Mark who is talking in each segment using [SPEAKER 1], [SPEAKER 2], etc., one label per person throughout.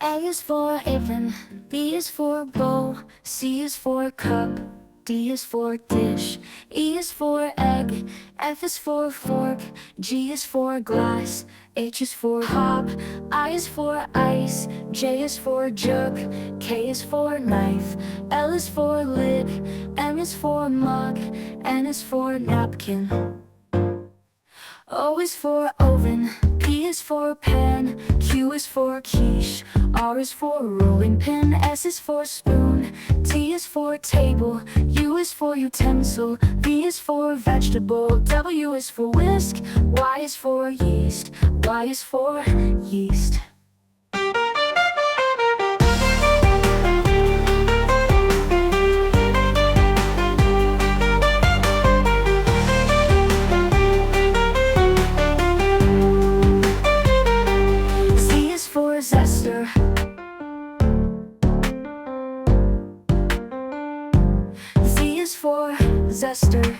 [SPEAKER 1] A is for apron, B is for bowl, C is for cup, D is for dish, E is for egg, F is for fork, G is for glass, H is for hop, I is for ice, J is for jug, K is for knife, L is for lid, M is for mug, N is for napkin. O is for oven, P is for pen, Q is for quiche, R is for rolling pin, S is for spoon, T is for table, U is for utensil, V is for vegetable, W is for whisk, Y is for yeast, Y is for yeast. Zester, Z is for zester.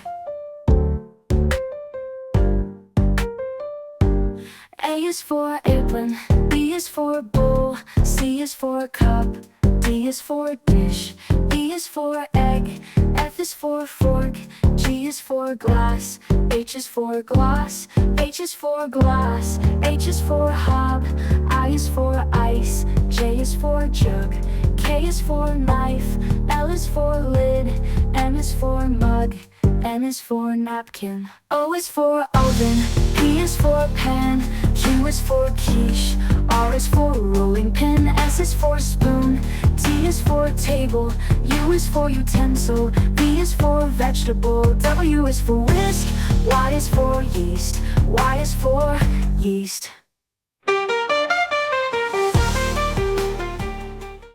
[SPEAKER 1] A is for apron, B is for bowl, C is for cup, D is for dish, E is for egg, F is for fork, G is for glass, H is for gloss, H is for glass, H is for hob, I is for ice, J is for jug, K is for knife, L is for lid, M is for mug, N is for napkin. O is for oven, P is for pen, Q is for quiche, R is for rolling pin, S is for spoon, T is for table, U is for utensil, V is for vegetable, W is for whisk, Y is for yeast, Y is for yeast.